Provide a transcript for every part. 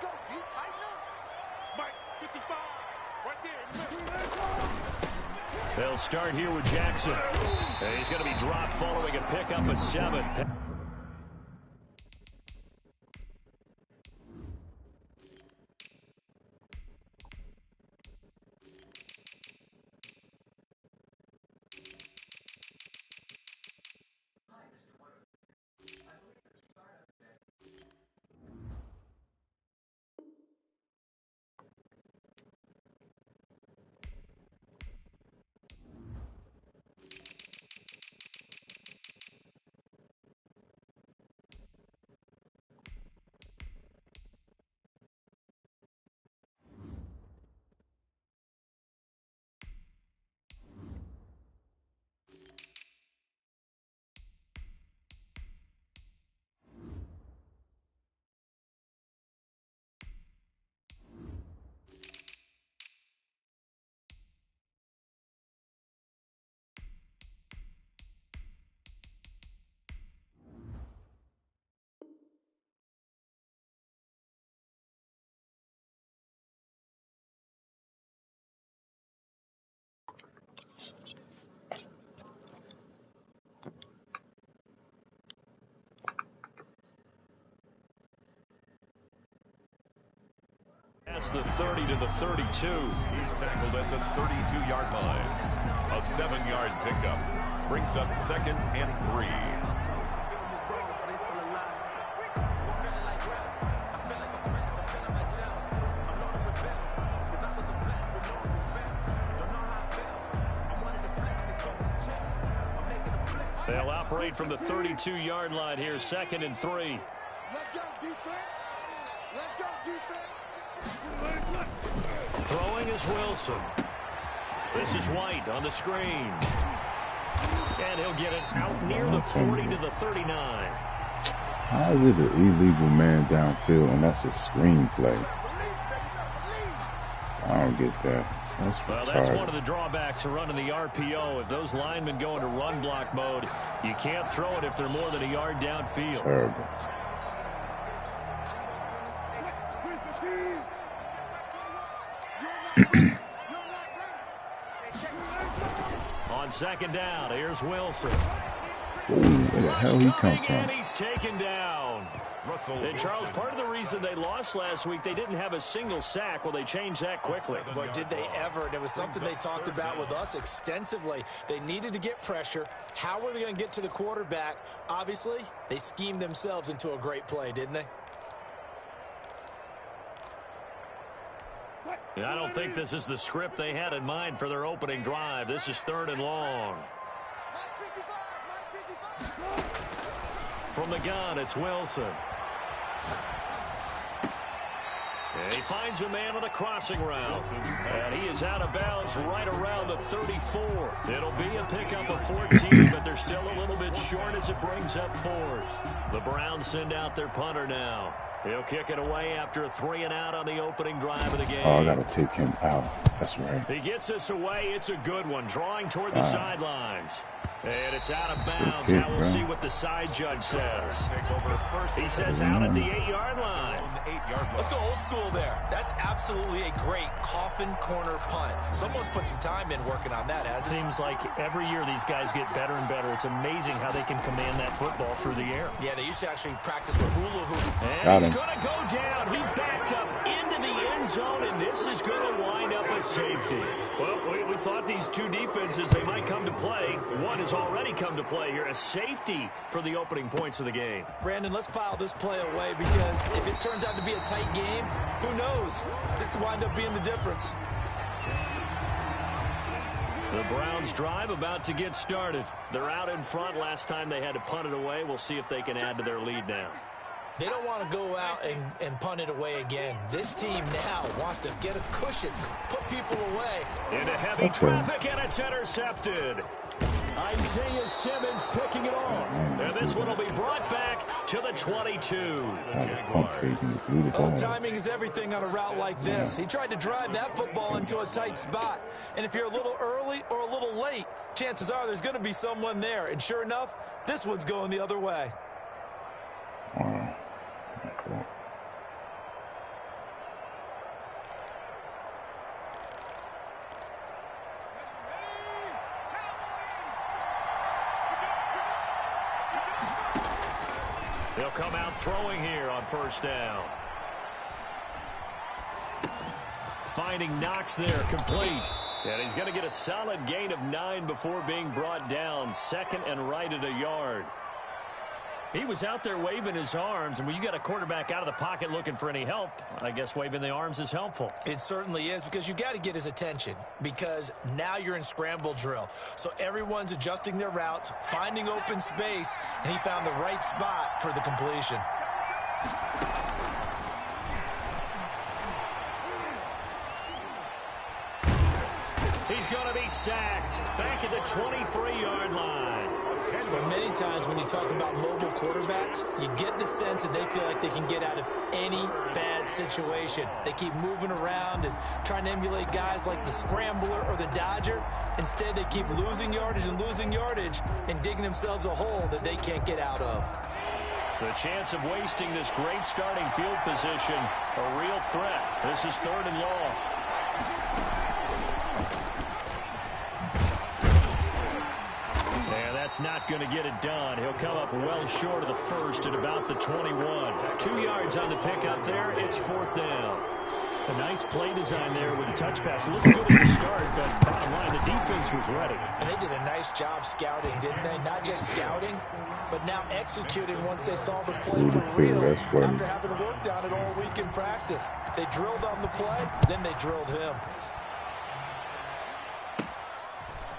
go, D. Tighten up. Mike, 55. Right there. They'll start here with Jackson. And he's going to be dropped following a pickup of 7. That's the 30 to the 32. He's tackled at the 32-yard line. A 7-yard pickup brings up 2nd and 3. They'll operate from the 32-yard line here, 2nd and 3. Let's go, defense. Let's go, defense. Throwing is Wilson. This is White on the screen. And he'll get it out near the 40 to the 39. How is it an illegal man downfield and that's a screenplay? I don't get that. Well, that's one of the drawbacks of running the RPO. If those linemen go into run block mode, you can't throw it if they're more than a yard downfield. Terrible. On 2nd down, here's Wilson. Ooh, where the hell he come from? And he's taken down. And Charles, part of the reason they lost last week, they didn't have a single sack. Well, they changed that quickly. But did they ever? And it was something they talked about with us extensively. They needed to get pressure. How were they going to get to the quarterback? Obviously, they schemed themselves into a great play, didn't they? I don't think this is the script they had in mind for their opening drive. This is 3rd and long. From the gun, it's Wilson. And he finds a man on the crossing route. And he is out of bounds right around the 34. It'll be a pickup of 14, but they're still a little bit short as it brings up 4th. The Browns send out their punter now. He'll kick it away after a 3-and-out on the opening drive of the game. Oh, I got to take him out. That's right. He gets us away. It's a good one. Drawing toward the sidelines. And it's out of bounds. Now we'll see what the side judge says. He says out at the 8-yard line. Let's go old school there. That's absolutely a great coffin corner punt. Someone's put some time in working on that, hasn't it? Seems like every year these guys get better and better. It's amazing how they can command that football through the air. Yeah, they used to actually practice with hula hoop. And he's going to go down. He backed up into the end zone, and this is going to wind up a safety. Well, we thought these two defenses, they might come to play. One has already come to play here. A safety for the opening points of the game. Brandon, let's file this play away because if it turns out to be a tight game, who knows? This could wind up being the difference. The Browns drive about to get started. They're out in front. Last time they had to punt it away. We'll see if they can add to their lead now. They don't want to go out and punt it away again. This team now wants to get a cushion, put people away. Into heavy traffic, and it's intercepted. Isaiah Simmons picking it off. And this one will be brought back to the 22. Well, timing is everything on a route like this. He tried to drive that football into a tight spot. And if you're a little early or a little late, chances are there's going to be someone there. And sure enough, this one's going the other way. He'll come out throwing here on first down. Finding Knox there, complete. And he's going to get a solid gain of 9 before being brought down. Second and right at a yard. He was out there waving his arms, and when you got a quarterback out of the pocket looking for any help, I guess waving the arms is helpful. It certainly is, because you got to get his attention, because now you're in scramble drill. So everyone's adjusting their routes, finding open space, and he found the right spot for the completion. He's going to be sacked back at the 23-yard line. But many times when you talk about mobile quarterbacks, you get the sense that they feel like they can get out of any bad situation. They keep moving around and trying to emulate guys like the scrambler or the dodger. Instead, they keep losing yardage and digging themselves a hole that they can't get out of. The chance of wasting this great starting field position, a real threat. This is 3rd and long. And that's not going to get it done. He'll come up well short of the first at about the 21. 2 yards on the pickup there. It's 4th down. A nice play design there with the touch pass. Looked good at the start, but bottom line, the defense was ready. And they did a nice job scouting, didn't they? Not just scouting, but now executing once they saw the play for real after having worked on it all week in practice. They drilled on the play, then they drilled him.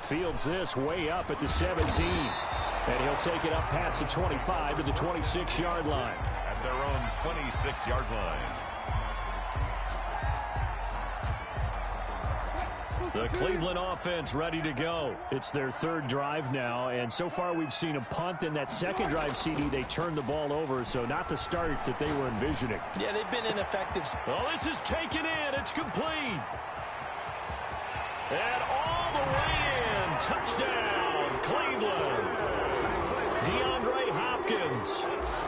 Fields this way up at the 17. And he'll take it up past the 25 to the 26-yard line. At their own 26-yard line. The Cleveland offense ready to go. It's their 3rd drive now, and so far we've seen a punt. In that second drive, CD, they turned the ball over, so not the start that they were envisioning. Yeah, they've been ineffective. Well, this is taken in. It's complete. And all the way in. Touchdown, Cleveland. DeAndre Hopkins,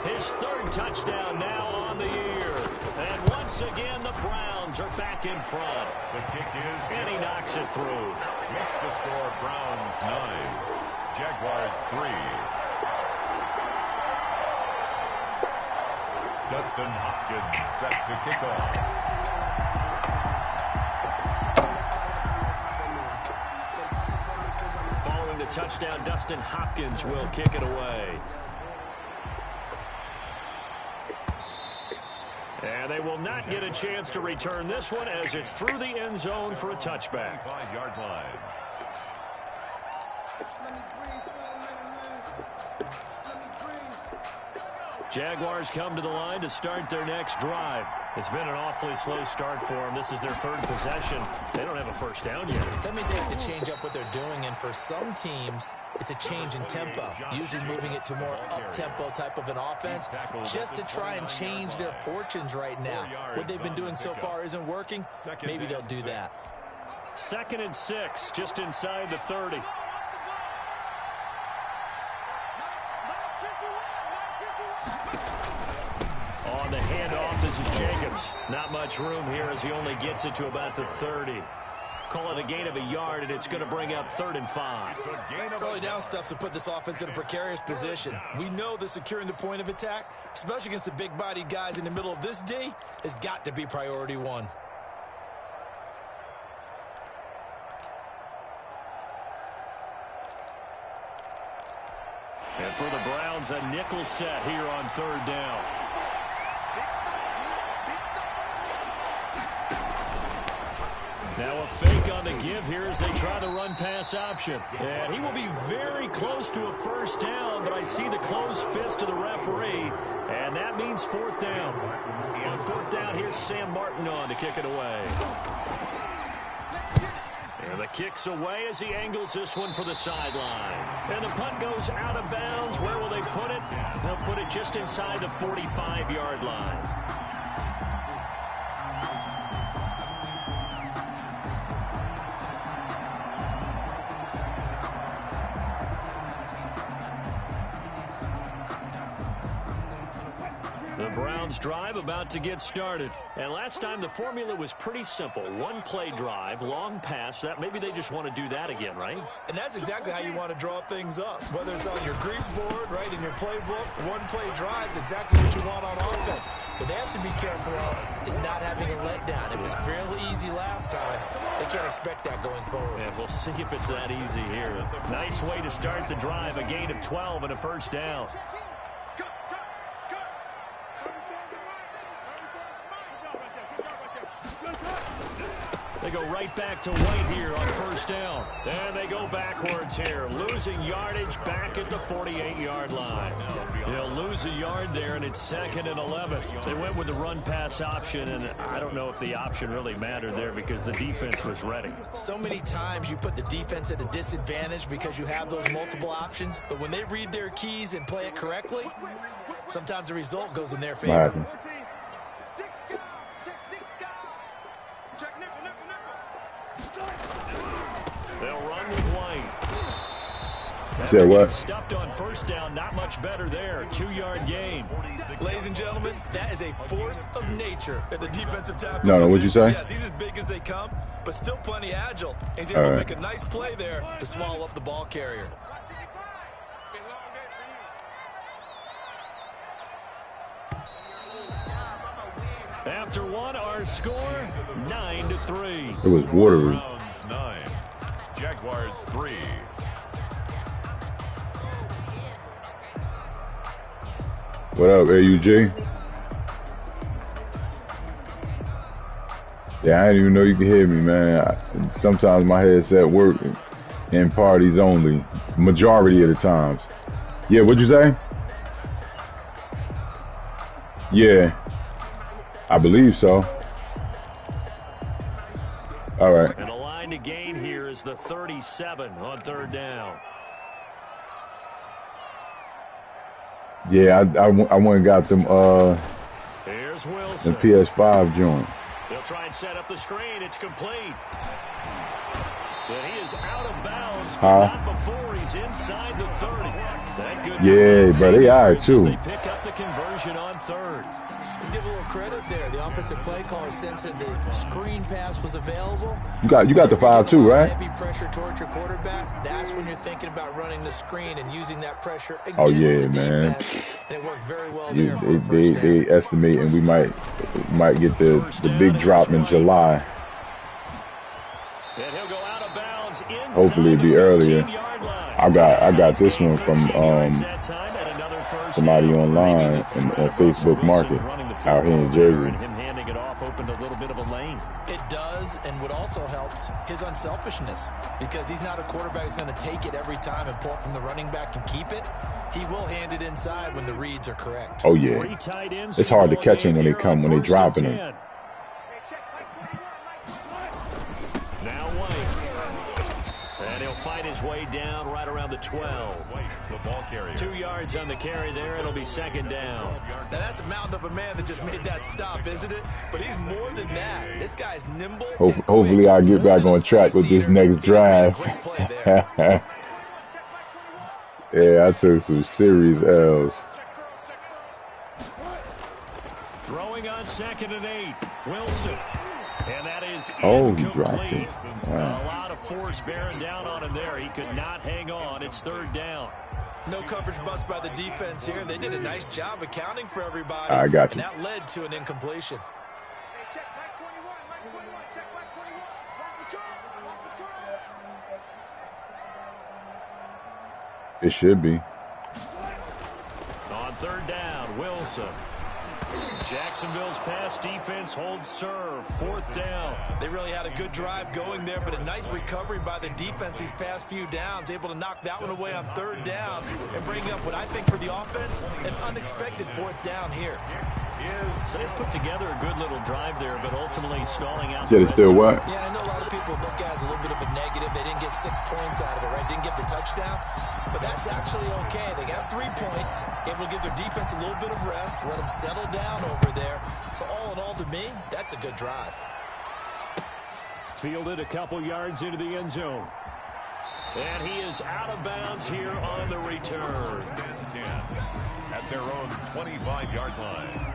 his 3rd touchdown now on the year. And once again, the Browns are back in front. The kick is and he knocks it through. Makes the score Browns 9, Jaguars 3. Dustin Hopkins set to kick off. Following the touchdown, Dustin Hopkins will kick it away. And they will not get a chance to return this one as it's through the end zone for a touchback. 5-yard line. Jaguars come to the line to start their next drive. It's been an awfully slow start for them. This is their 3rd possession. They don't have a first down yet. That means they have to change up what they're doing, and for some teams, it's a change in tempo, usually moving it to more up-tempo type of an offense, just to try and change their fortunes right now. What they've been doing so far isn't working. Maybe they'll do that. 2nd and 6, just inside the 30. On the handoff, this is Jacobs. Not much room here as he only gets it to about the 30. Call it a gain of a yard, and it's going to bring up 3rd and 5. Early down stuff to put this offense in a precarious position. We know that securing the point of attack, especially against the big-bodied guys in the middle of this D, has got to be priority 1. And for the Browns, a nickel set here on 3rd down. Now a fake on the give here as they try the run-pass option. And he will be very close to a first down, but I see the closed fist of the referee, and that means 4th down. On 4th down, here's Sam Martin on to kick it away. And the kick's away as he angles this one for the sideline. And the punt goes out of bounds. Where will they put it? They'll put it just inside the 45-yard line. The Browns drive about to get started. And last time the formula was pretty simple. One play drive, long pass. That maybe they just want to do that again, right? And that's exactly how you want to draw things up. Whether it's on your grease board, right, in your playbook, one play drive is exactly what you want on offense. What they have to be careful of is not having a letdown. It was fairly easy last time. They can't expect that going forward. And we'll see if it's that easy here. Nice way to start the drive. A gain of 12 and a first down. They go right back to White here on first down. And they go backwards here. Losing yardage back at the 48-yard line. They'll lose a yard there, and it's 2nd and 11. They went with the run-pass option, and I don't know if the option really mattered there because the defense was ready. So many times you put the defense at a disadvantage because you have those multiple options. But when they read their keys and play it correctly, sometimes the result goes in their favor. They'll run with White. Said what? Stuffed on first down, not much better there. 2-yard gain. Ladies and gentlemen, that is a force of nature at the defensive tackle. No, what'd you say? Yes, he's as big as they come, but still plenty agile. He's able to make a nice play there to swallow up the ball carrier. After one, our score 9-3. It was watery. Browns 9, Jaguars 3. What up, AUJ? Yeah, I didn't even know you could hear me, man. Sometimes my headset work in parties only. Majority of the times. Yeah, what'd you say? Yeah. I believe so. All right. And the line to gain here is the 37 on third down. Yeah, I went and got them Here's Wilson. the PS5 joints. They'll try and set up the screen. It's complete. But he is out of bounds, but not before he's inside the 30. That good. Yeah, but they are too. They pick up the conversion on third. Let's give a little credit there. The offensive play caller sensed that the screen pass was available. You got the 5-2, right? Heavy pressure towards your quarterback. That's when you're thinking about running the screen and using that pressure against the defense. And it worked very well there for the first down. They estimate, and we might get the big drop in July. And he'll go out of bounds inside. Hopefully it'll be earlier. I got this one from somebody online on Facebook Market out here in Jersey. Him handing it off opened a little bit of a lane. It does, and what also helps, his unselfishness. Because he's not a quarterback who's going to take it every time and pull it from the running back and keep it. He will hand it inside when the reads are correct. Oh, yeah. It's hard to catch them when they dropping them. Now White. And he'll fight his way down right around the 12. The ball carrier. 2 yards on the carry there. It'll be second down. Now, that's a mountain of a man that just made that stop, isn't it? But he's more than that. This guy's nimble. Hopefully I'll get back on track with this next drive. Yeah, I took some serious L's. Throwing on 2nd and 8. Wilson. And that is he dropped it. A lot of force bearing down on him there. He could not hang on. It's third down. No coverage bust by the defense here. They did a nice job accounting for everybody. I got you. And that led to an incompletion. It should be. On third down, Wilson. Jacksonville's pass defense holds serve. Fourth down. They really had a good drive going there, but a nice recovery by the defense these past few downs. Able to knock that one away on third down and bring up what I think for the offense, an unexpected fourth down here. So they put together a good little drive there, but ultimately stalling out. Said it's still what? Yeah, I know a lot of people look at it as a little bit of a negative. They didn't get 6 points out of it, right? Didn't get the touchdown. But that's actually okay. They got 3 points. Able to give their defense a little bit of rest, let them settle down over there. So all in all, to me, that's a good drive. Fielded a couple yards into the end zone. And he is out of bounds here on the return. At their own 25-yard line.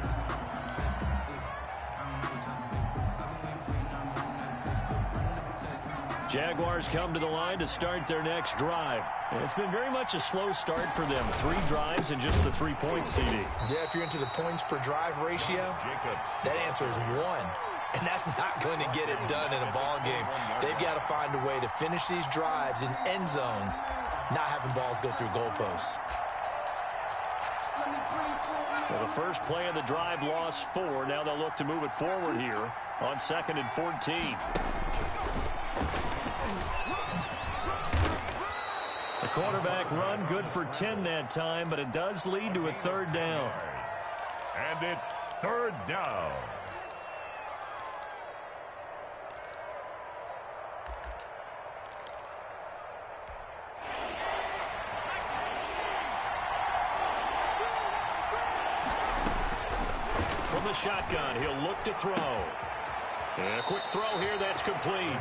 Jaguars come to the line to start their next drive. And it's been very much a slow start for them. 3 drives and just the 3 points, CD. Yeah, if you're into the points per drive ratio, that answer is 1. And that's not going to get it done in a ball game. They've got to find a way to finish these drives in end zones, not having balls go through goalposts. Well, the first play of the drive lost 4. Now they'll look to move it forward here on 2nd and 14. The quarterback run good for 10 that time, but it does lead to a 3rd down. And it's 3rd down. From the shotgun, he'll look to throw. And a quick throw here, that's complete.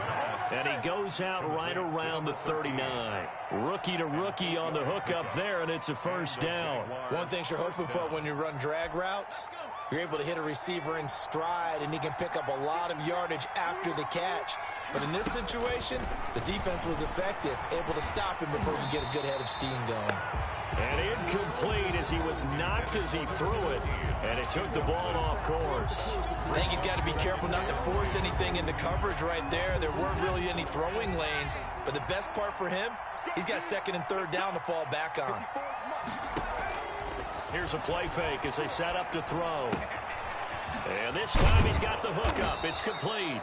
And he goes out right around the 39. Rookie to rookie on the hook up there, and it's a 1st down. One thing you're hoping for when you run drag routes, you're able to hit a receiver in stride, and he can pick up a lot of yardage after the catch. But in this situation, the defense was effective, able to stop him before he could get a good head of steam going. And incomplete as he was knocked as he threw it, and it took the ball off course. I think he's got to be careful not to force anything into coverage right there. There weren't really any throwing lanes, but the best part for him, he's got 2nd and 3rd down to fall back on. Here's a play fake as they set up to throw. And this time he's got the hook up. It's complete.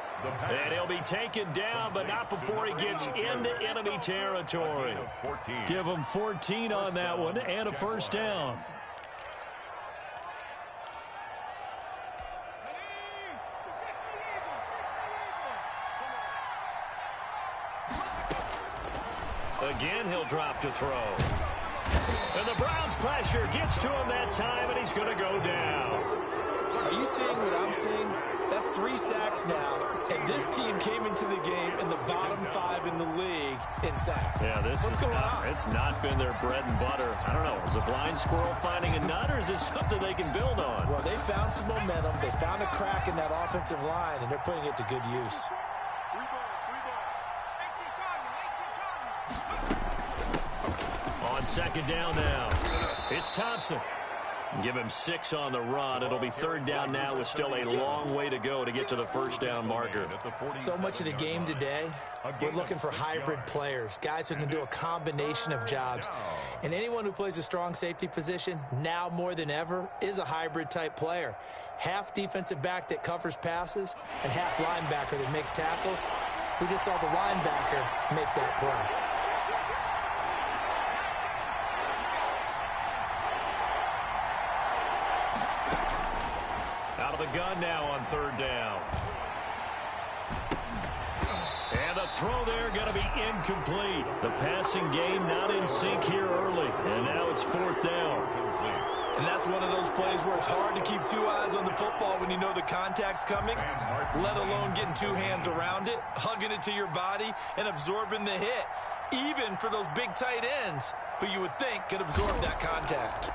And he'll be taken down, but not before he gets into enemy territory. Give him 14 on that one and a 1st down. Again, he'll drop to throw. And the Browns' pressure gets to him that time, and he's going to go down. Are you seeing what I'm seeing? That's 3 sacks now, and this team came into the game in the bottom 5 in the league in sacks. Yeah, What's going on? It's not been their bread and butter. I don't know. Is a blind squirrel finding a nut, or is this something they can build on? Well, they found some momentum. They found a crack in that offensive line, and they're putting it to good use. On 2nd down now, it's Thompson. Give him 6 on the run. It'll be 3rd down now with still a long way to go to get to the 1st down marker. So much of the game today, we're looking for hybrid players, guys who can do a combination of jobs. And anyone who plays a strong safety position, now more than ever, is a hybrid type player. Half defensive back that covers passes and half linebacker that makes tackles. We just saw the linebacker make that play. Out of the gun now on 3rd down. And the throw there going to be incomplete. The passing game not in sync here early. And now it's 4th down. And that's one of those plays where it's hard to keep 2 eyes on the football when you know the contact's coming, let alone getting 2 hands around it, hugging it to your body, and absorbing the hit, even for those big tight ends who you would think could absorb that contact.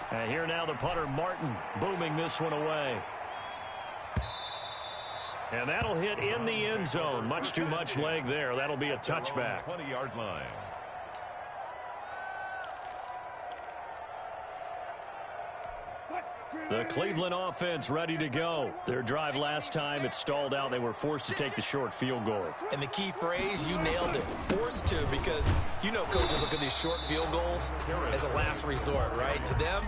And here now the punter, Martin, booming this one away. And that'll hit in the end zone. Much too much leg there. That'll be a touchback. 20-yard line. The Cleveland offense ready to go. Their drive last time, it stalled out. They were forced to take the short field goal. And the key phrase, you nailed it, forced to, because you know coaches look at these short field goals as a last resort, right? To them,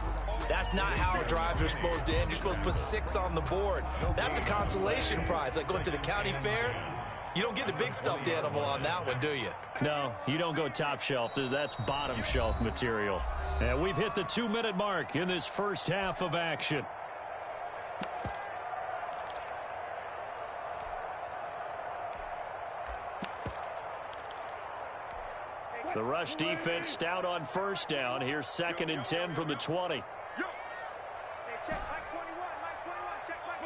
that's not how drives are supposed to end. You're supposed to put 6 on the board. That's a consolation prize, like going to the county fair. You don't get the big stuffed animal on that one, do you? No, you don't go top shelf. That's bottom shelf material. And we've hit the 2-minute mark in this first half of action. The rush defense stout on 1st down. Here's 2nd and 10 from the 20. Hey, check Mike 21, Mike 21, check Mike.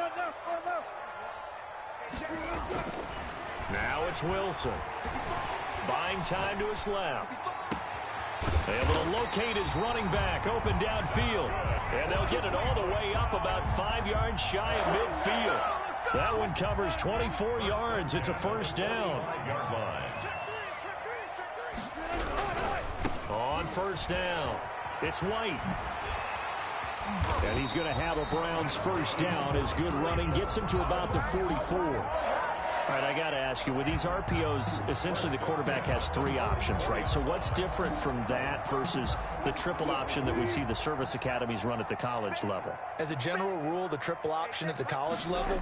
Hey, check. Now it's Wilson. Buying time to his left. Able to locate his running back open downfield. And they'll get it all the way up about 5 yards shy of midfield. That one covers 24 yards. It's a first down. On first down, it's White. And he's going to have a Browns first down as good running gets him to about the 44. All right, I got to ask you, with these RPOs, essentially the quarterback has three options, right? So what's different from that versus the triple option that we see the service academies run at the college level? As a general rule, the triple option at the college level,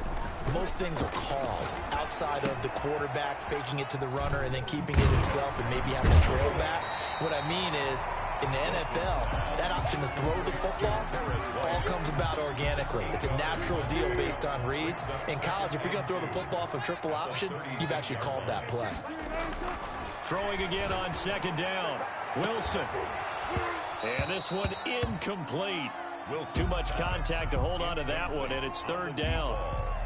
most things are called outside of the quarterback faking it to the runner and then keeping it himself and maybe having a trail back. What I mean is, in the NFL, that option to throw the football all comes about organically. It's a natural deal based on reads. In college, if you're going to throw the football for triple option, you've actually called that play. Throwing again on second down. Wilson. And this one incomplete. Too much contact to hold on to that one, and it's third down.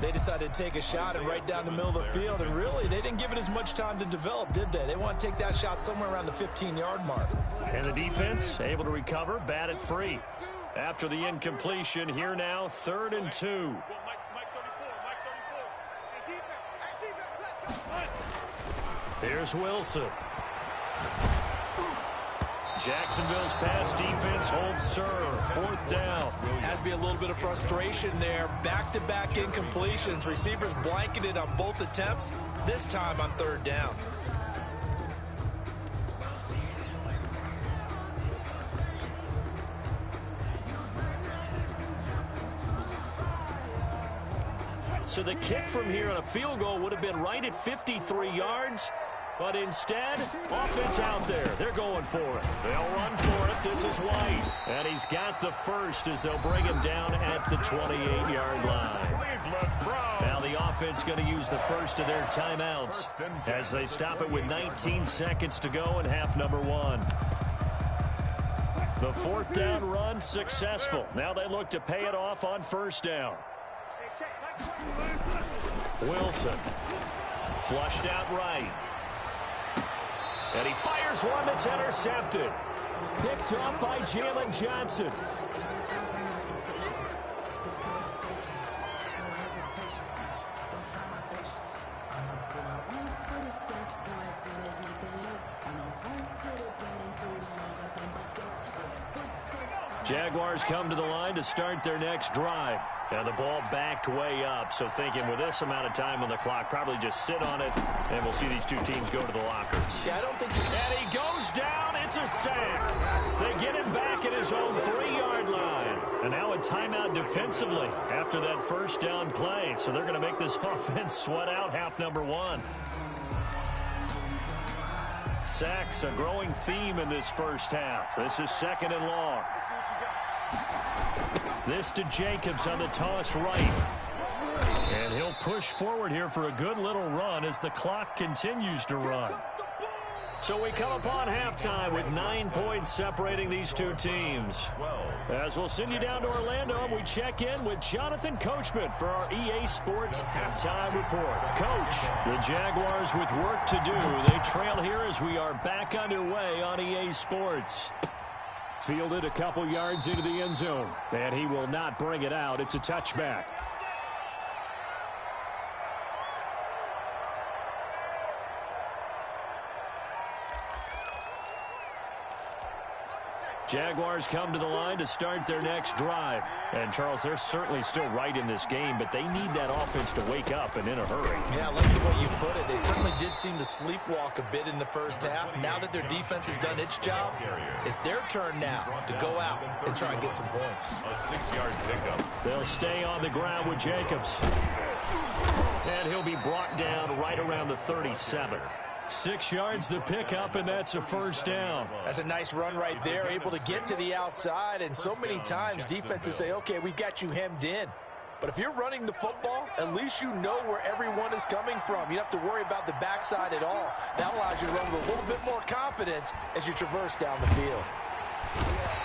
They decided to take a shot and right down the middle of the field, and really, they didn't give it as much time to develop, did they? They want to take that shot somewhere around the 15-yard mark. And the defense able to recover, bat it free. After the incompletion, here now, 3rd and 2. Here's Wilson. Jacksonville's pass defense holds serve. 4th down. Has to be a little bit of frustration there. Back-to-back incompletions. Receivers blanketed on both attempts, this time on 3rd down. So the kick from here on a field goal would have been right at 53 yards. But instead, offense out there. They're going for it. They'll run for it. This is White. And he's got the first as they'll bring him down at the 28-yard line. Now the offense going to use the first of their timeouts as they stop it with 19 seconds to go in half number 1. The 4th down run successful. Now they look to pay it off on 1st down. Wilson. Flushed out right. And he fires one that's intercepted. Picked up by Jalen Johnson. Jaguars come to the line to start their next drive. And the ball backed way up, so thinking with this amount of time on the clock, probably just sit on it, and we'll see these two teams go to the lockers. Yeah, I don't think... And he goes down. It's a sack. They get him back at his own 3-yard line. And now a timeout defensively after that first down play. So they're going to make this offense sweat out half number 1. Sacks, a growing theme in this first half. This is 2nd and long. This to Jacobs on the toss right. And he'll push forward here for a good little run as the clock continues to run. So we come upon halftime with 9 points separating these two teams. As we'll send you down to Orlando, we check in with Jonathan Coachman for our EA Sports Halftime Report. Coach, the Jaguars with work to do. They trail here as we are back underway on EA Sports. Fielded a couple yards into the end zone, and he will not bring it out. It's a touchback. Jaguars come to the line to start their next drive. And, Charles, they're certainly still right in this game, but they need that offense to wake up and in a hurry. Yeah, I like the way you put it. They certainly did seem to sleepwalk a bit in the first half. Now that their defense has done its job, it's their turn now to go out and try and get some points. A 6-yard pickup. They'll stay on the ground with Jacobs. And he'll be brought down right around the 37. 6 yards the pickup, and that's a first down. That's a nice run right there, able to get to the outside. And so many times defenses say, okay, we've got you hemmed in. But if you're running the football, at least you know where everyone is coming from. You don't have to worry about the backside at all. That allows you to run with a little bit more confidence as you traverse down the field.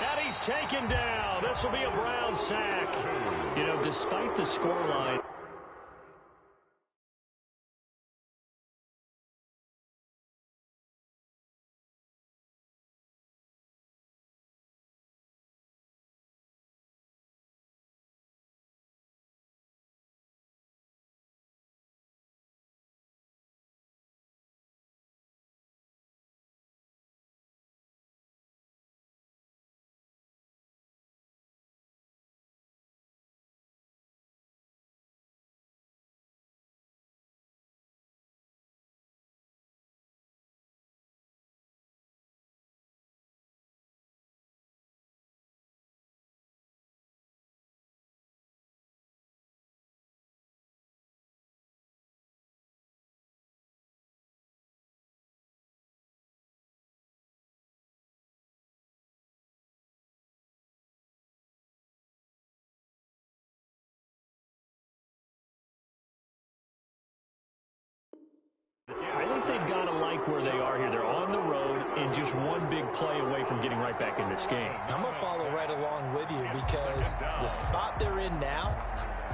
And he's taken down. This will be a Brown sack. You know, despite the scoreline, think they've got to like where they are here. They're on the road and just one big play away from getting right back in this game. I'm going to follow right along with you because the spot they're in now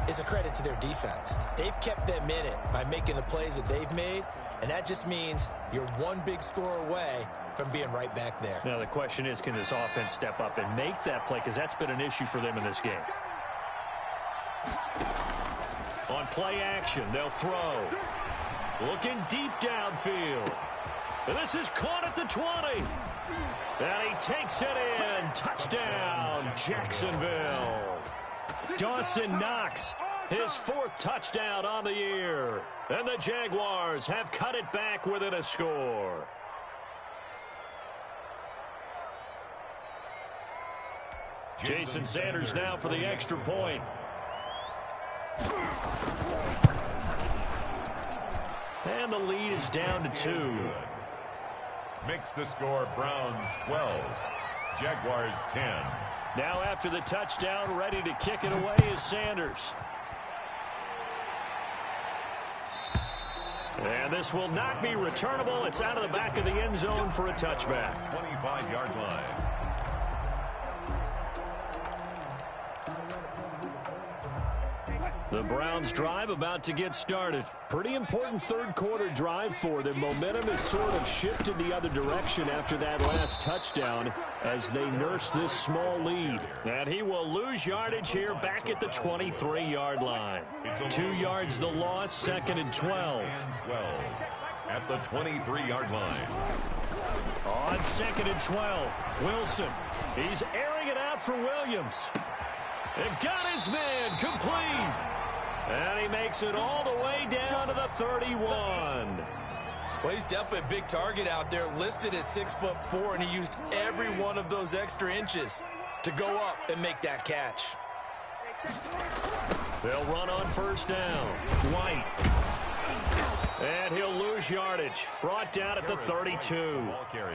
is a credit to their defense. They've kept them in it by making the plays that they've made, and that just means you're one big score away from being right back there. Now the question is, can this offense step up and make that play, because that's been an issue for them in this game. On play action, they'll throw. Looking deep downfield. And this is caught at the 20. And he takes it in. Touchdown, Jacksonville. Dawson Knox, his 4th touchdown on the year. And the Jaguars have cut it back within a score. Jason Sanders now for the extra point. And the lead is down to 2. Makes the score Browns 12, Jaguars 10. Now after the touchdown, ready to kick it away is Sanders. And this will not be returnable. It's out of the back of the end zone for a touchback. 25-yard line. The Browns drive about to get started. Pretty important third quarter drive for them. Momentum has sort of shifted the other direction after that last touchdown as they nurse this small lead. And he will lose yardage here back at the 23-yard line. 2 yards the loss, 2nd and 12. At the 23-yard line. On 2nd and 12, Wilson. He's airing it out for Williams. And got his man complete. And he makes it all the way down to the 31. Well, he's definitely a big target out there, listed at 6'4", and he used every one of those extra inches to go up and make that catch. They'll run on first down. White. And he'll lose yardage. Brought down at the 32.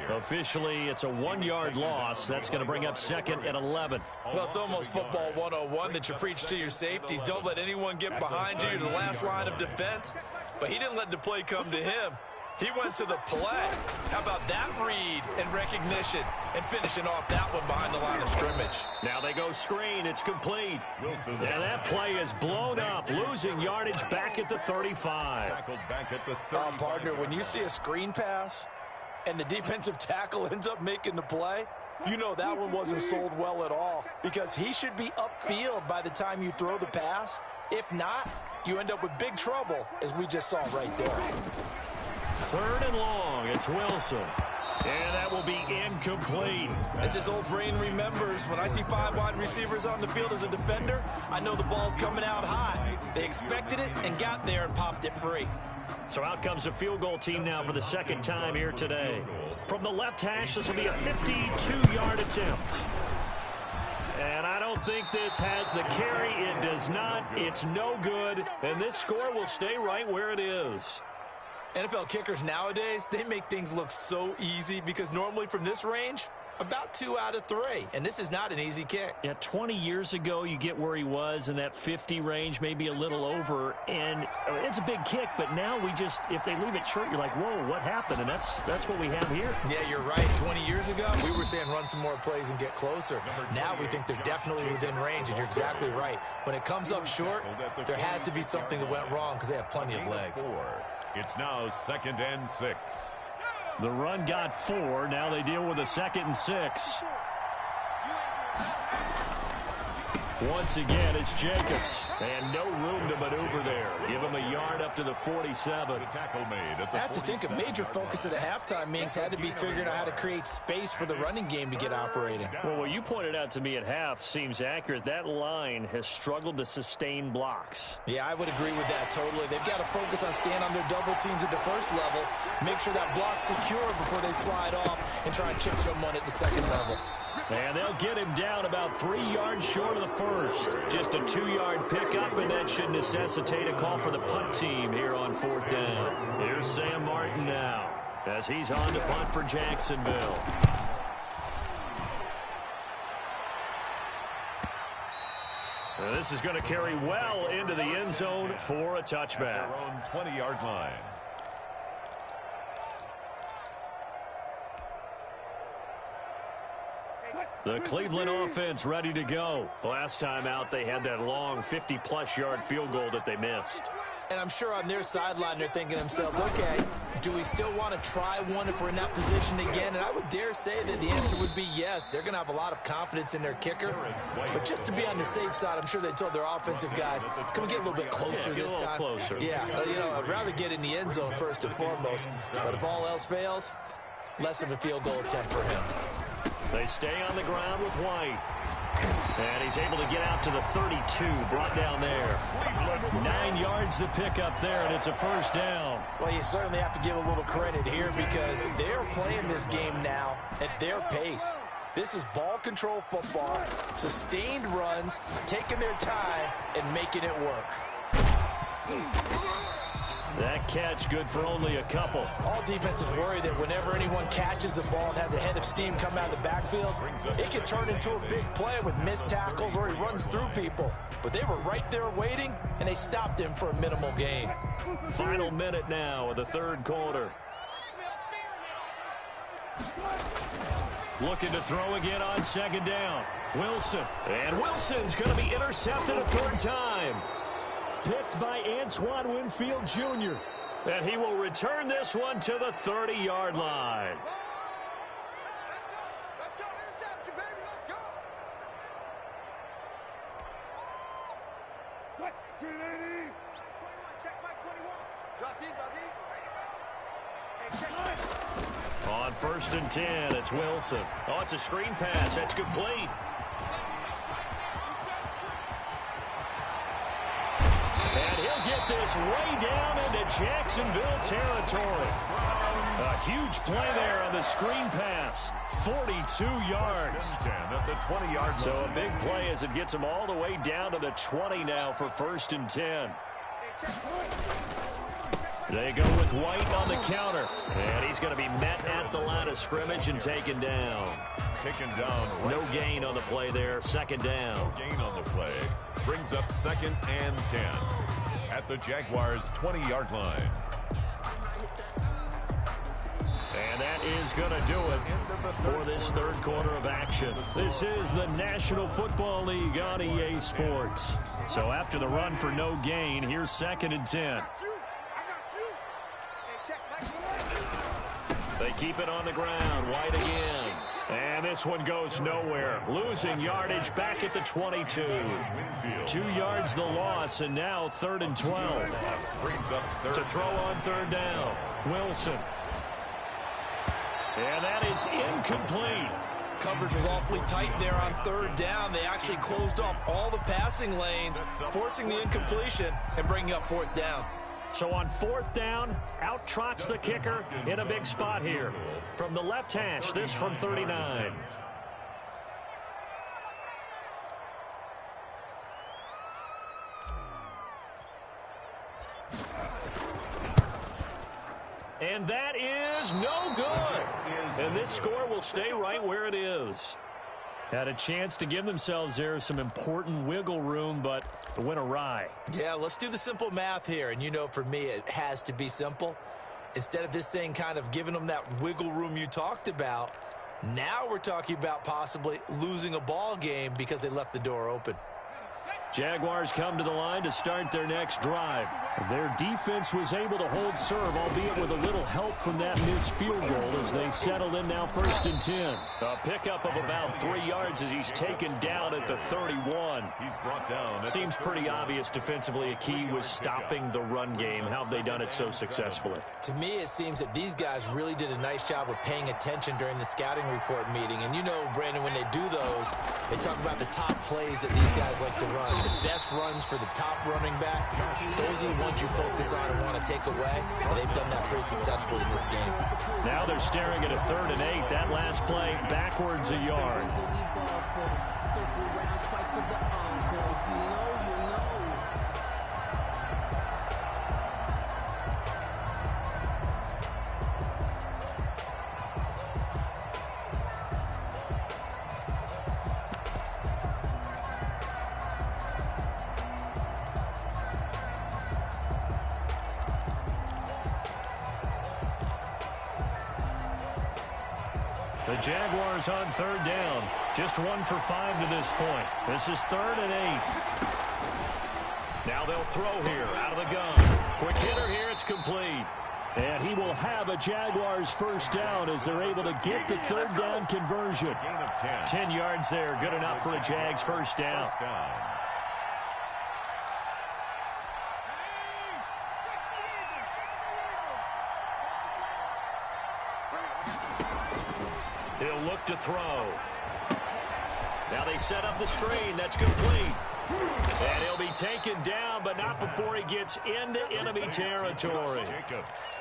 Officially, it's a 1-yard loss. That's going to bring up 2nd and 11. Well, it's almost football 101 that you preach to your safeties. Don't let anyone get behind you. You're the last line of defense. But he didn't let the play come to him. He went to the play. How about that read and recognition and finishing off that one behind the line of scrimmage? Now they go screen. It's complete. Wilson. And that play is blown up, losing yardage back at the 35. Back at the 35. Partner, when you see a screen pass and the defensive tackle ends up making the play, you know that one wasn't sold well at all because he should be upfield by the time you throw the pass. If not, you end up with big trouble, as we just saw right there. 3rd and long, it's Wilson. And that will be incomplete. As his old brain remembers, when I see 5 wide receivers on the field as a defender, I know the ball's coming out high. They expected it and got there and popped it free. So out comes a field goal team now for the 2nd time here today. From the left hash, this will be a 52-yard attempt. And I don't think this has the carry. It does not. It's no good. And this score will stay right where it is. NFL kickers nowadays, they make things look so easy because normally from this range, about 2 out of 3. And this is not an easy kick. Yeah, 20 years ago, you get where he was in that 50 range, maybe a little over. And it's a big kick, but now we just, if they leave it short, you're like, whoa, what happened? And that's what we have here. Yeah, you're right. 20 years ago, we were saying run some more plays and get closer. Now we think they're definitely within range, and you're exactly right. When it comes up short, there has to be something that went wrong because they have plenty of leg. It's now 2nd and 6. The run got 4. Now they deal with a 2nd and 6. Once again, it's Jacobs. And no room to maneuver there. Give him a yard up to the 47. I have to think a major focus of the halftime meetings had to be figuring out how to create space for the running game to get operating. Well, what you pointed out to me at half seems accurate. That line has struggled to sustain blocks. Yeah, I would agree with that totally. They've got to focus on staying on their double teams at the first level, make sure that block's secure before they slide off and try and chip someone at the second level. And they'll get him down about 3 yards short of the first. Just a 2-yard pickup, and that should necessitate a call for the punt team here on 4th down. Here's Sam Martin now as he's on to punt for Jacksonville. And this is going to carry well into the end zone for a touchback. At their own 20-yard line. The Cleveland offense ready to go. Last time out, they had that long 50-plus yard field goal that they missed. And I'm sure on their sideline they're thinking to themselves, okay, do we still want to try one if we're in that position again? And I would dare say that the answer would be yes. They're going to have a lot of confidence in their kicker. But just to be on the safe side, I'm sure they told their offensive guys, can we get a little bit closer this time? Closer. Yeah, I'd rather get in the end zone first and foremost. But if all else fails, less of a field goal attempt for him. They stay on the ground with White. And he's able to get out to the 32, brought down there. 9 yards to pick up there, and it's a first down. Well, you certainly have to give a little credit here because they're playing this game now at their pace. This is ball control football, sustained runs, taking their time, and making it work. That catch good for only a couple. All defenses worry that whenever anyone catches the ball and has a head of steam come out of the backfield, it can turn into a big play with missed tackles or he runs through people. But they were right there waiting, and they stopped him for a minimal gain. Final minute now of the third quarter. Looking to throw again on second down. Wilson. And Wilson's going to be intercepted a third time. Picked by Antoine Winfield Jr. And he will return this one to the 30-yard line. Let's go. Interception, baby. Let's go. What? 380. 21. Check my 21. Drop deep, drop deep. Hey, check. On first and 10, it's Wilson. Oh, it's a screen pass. That's complete. And he'll get this way down into Jacksonville territory. A huge play there on the screen pass. 42 yards. At the 20-yard line. So a big play as it gets them all the way down to the 20 now for first and 10. They go with White on the counter. And he's going to be met at the line of scrimmage and taken down. Taken down. Right. No gain on the play there. Second down. No gain on the play. Brings up second and 10 at the Jaguars' 20-yard line. And that is going to do it for this third quarter of action. This is the National Football League on EA Sports. So after the run for no gain, here's second and 10. They keep it on the ground. White again. And this one goes nowhere. Losing yardage back at the 22. 2 yards the loss, and now third and 12. To throw on third down. Wilson. And that is incomplete. Coverage was awfully tight there on third down. They actually closed off all the passing lanes, forcing the incompletion and bringing up fourth down. So on fourth down, out trots the kicker in a big spot here. From the left hash, this from 39. And that is no good. And this score will stay right where it is. Had a chance to give themselves there some important wiggle room, but it went awry. Yeah, let's do the simple math here. And you know, for me, it has to be simple. Instead of this thing kind of giving them that wiggle room you talked about, now we're talking about possibly losing a ball game because they left the door open. Jaguars come to the line to start their next drive. Their defense was able to hold serve, albeit with a little help from that missed field goal as they settle in now first and 10. A pickup of about 3 yards as he's taken down at the 31. He's brought down. Seems pretty obvious defensively a key was stopping the run game. How have they done it so successfully? To me, it seems that these guys really did a nice job of paying attention during the scouting report meeting. And you know, Brandon, when they do those, they talk about the top plays that these guys like to run. The best runs for the top running back, those are the ones you focus on and want to take away, and they've done that pretty successfully in this game. Now they're staring at a 3rd and 8. That last play backwards a yard. The Jaguars on 3rd down. Just 1 for 5 to this point. This is 3rd and 8. Now they'll throw here out of the gun. Quick hitter here. It's complete. And he will have a Jaguars first down as they're able to get the 3rd down conversion. 10 yards there. Good enough for a Jags first down. He'll look to throw. Now they set up the screen. That's complete. And he'll be taken down, but not before he gets into enemy territory.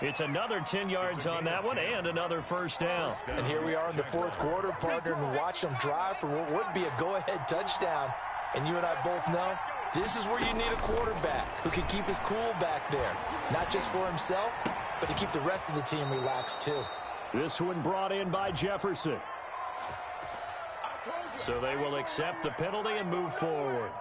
It's another 10 yards on that one and another first down. And here we are in the 4th quarter, partner, and watch them drive for what would be a go-ahead touchdown. And you and I both know this is where you need a quarterback who can keep his cool back there, not just for himself, but to keep the rest of the team relaxed too. This one brought in by Jefferson. So they will accept the penalty and move forward.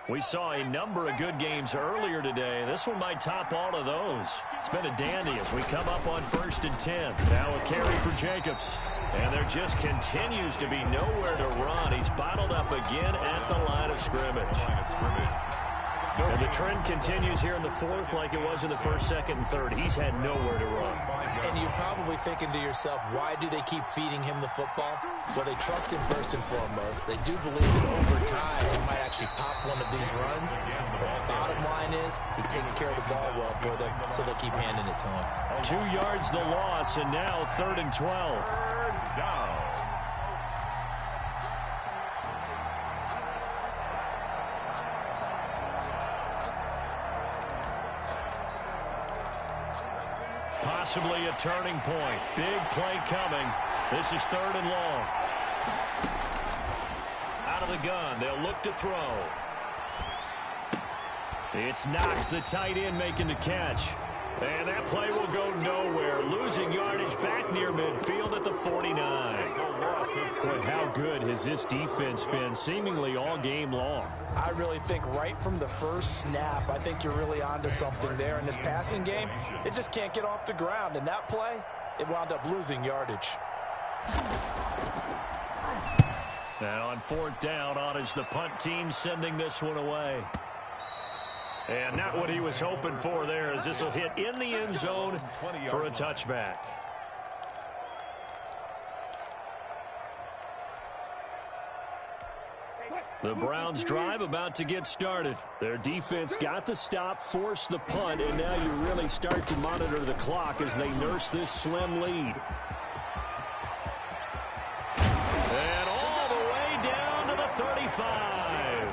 We saw a number of good games earlier today. This one might top all of those. It's been a dandy as we come up on 1st and 10. Now a carry for Jacobs. And there just continues to be nowhere to run. He's bottled up again at the line of scrimmage. And the trend continues here in the 4th like it was in the 1st, 2nd, and 3rd. He's had nowhere to run. And you're probably thinking to yourself, why do they keep feeding him the football? Well, they trust him first and foremost. They do believe that over time he might actually pop one of these runs. But bottom line is he takes care of the ball well for them, so they'll keep handing it to him. 2 yards the loss, and now 3rd and 12. Down. Possibly a turning point. Big play coming. This is 3rd and long. Out of the gun. They'll look to throw. It's Knox, the tight end, making the catch. And that play will go nowhere. Losing yardage back near midfield at the 49. But how good has this defense been seemingly all game long? I really think right from the first snap, I think you're really onto something there. In this passing game, it just can't get off the ground. And that play, it wound up losing yardage. Now on 4th down, on is the punt team sending this one away. And not what he was hoping for there, as this will hit in the end zone for a touchback. The Browns drive about to get started. Their defense got the stop, forced the punt, and now you really start to monitor the clock as they nurse this slim lead. And all the way down to the 35.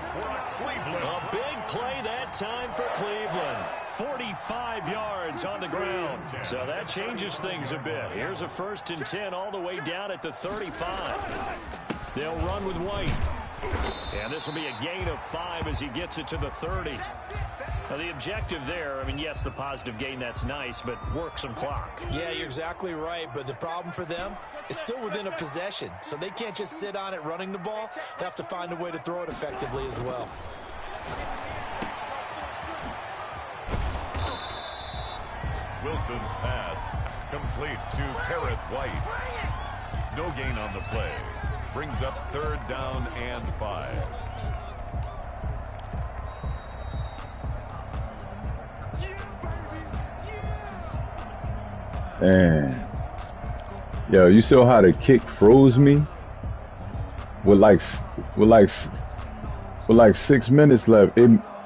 A big play that time for Cleveland. 45 yards on the ground. So that changes things a bit. Here's a 1st and 10 all the way down at the 35. They'll run with White. And this will be a gain of 5 as he gets it to the 30. Now the objective there, I mean, yes, the positive gain, that's nice, but work some clock. Yeah, you're exactly right, but the problem for them is still within a possession. So they can't just sit on it running the ball. They have to find a way to throw it effectively as well. Wilson's pass complete to Garrett White. No gain on the play. Brings up 3rd down and 5. Man. Yo, you saw how the kick froze me? With like 6 minutes left.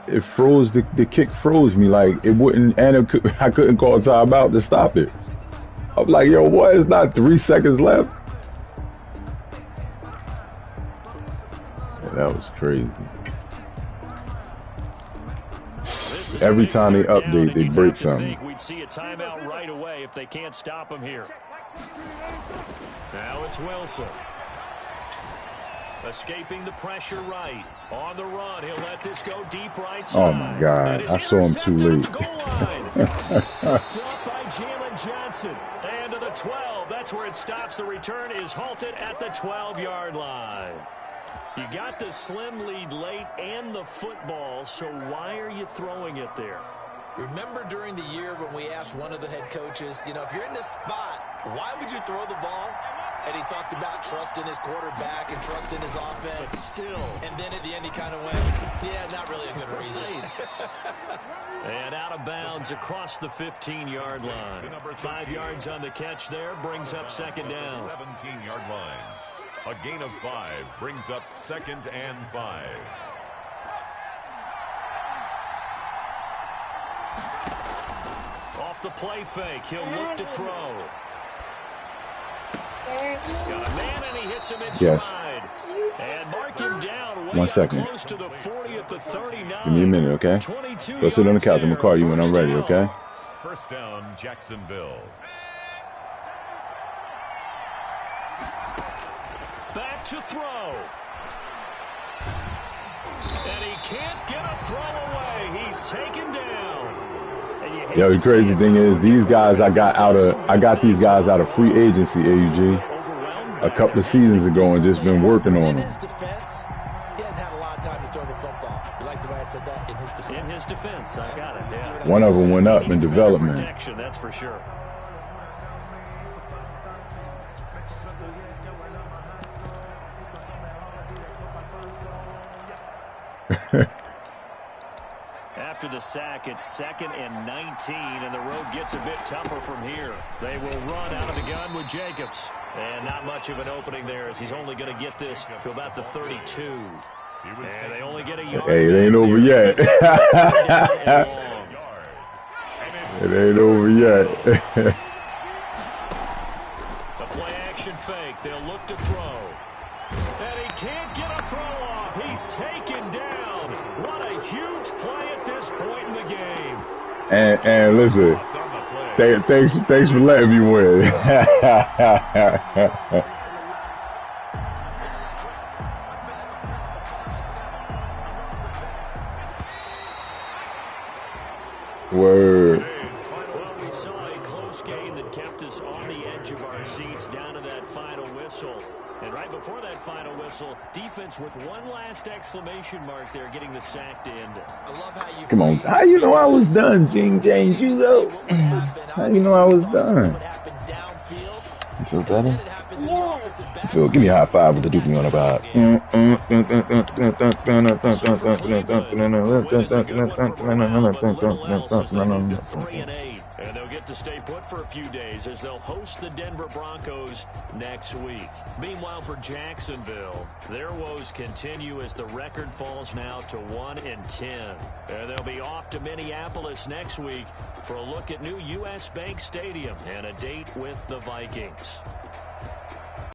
It froze, the kick froze me, like it wouldn't, and I couldn't call timeout to stop it. I was like, yo, what? It's not 3 seconds left. Yeah, that was crazy. Every time they update, they break something. We'd see a timeout right away if they can't stop him here. Now it's Wilson. Escaping the pressure right. On the run, he'll let this go deep right side. Oh my God, I saw him too late. Dropped by Jalen Johnson. And to the 12, that's where it stops. The return is halted at the 12-yard line. You got the slim lead late and the football, so why are you throwing it there? Remember during the year when we asked one of the head coaches, you know, if you're in this spot, why would you throw the ball? And he talked about trusting his quarterback and trusting his offense. But still. And then at the end he kind of went, yeah, not really a good reason. And out of bounds across the 15-yard line. 5 yards on the catch there, brings up second down. 17-yard line. A gain of 5 brings up 2nd and 5. Off the play fake, he'll look to throw. Got a man and he hits him in stride. And mark him down way 1 second. close to the 40 at the 39. Give me a minute, okay? Go sit on the couch. I'm going to call you when I'm ready, okay? First down, Jacksonville. Back to throw. And he can't get a throw away. He's taken down. Yo, the crazy thing is, these guys I got these guys out of free agency, AUG, a couple of seasons ago and just been working on them. In his defense, he hadn't had a lot of time to throw the football. You like the way I said that? In his defense. In his defense, I got it. Yeah. One of them went up in development. Protection, that's for sure. After the sack, it's 2nd and 19, and the road gets a bit tougher from here. They will run out of the gun with Jacobs. And not much of an opening there as he's only going to get this to about the 32. And they only get a yard. Hey, it ain't over yet. It ain't over yet. The play action fake. They'll look to throw. And he can't get a throw off. He's taken down. What a huge play at this point in the game. And listen, thanks for letting me win. Word. Well, we saw a close game that kept us on the edge of our seats down to that final whistle. And right before that final whistle, defense with one last exclamation mark there, getting the sack to end it. I love how you Come on. How you know I was done, Jing Jang Judo? How you know I was done? You feel better? Phil, give me a high five with the Duke on about. And they'll get to stay put for a few days as they'll host the Denver Broncos next week. Meanwhile, for Jacksonville, their woes continue as the record falls now to 1-10. And they'll be off to Minneapolis next week for a look at new U.S. Bank Stadium and a date with the Vikings.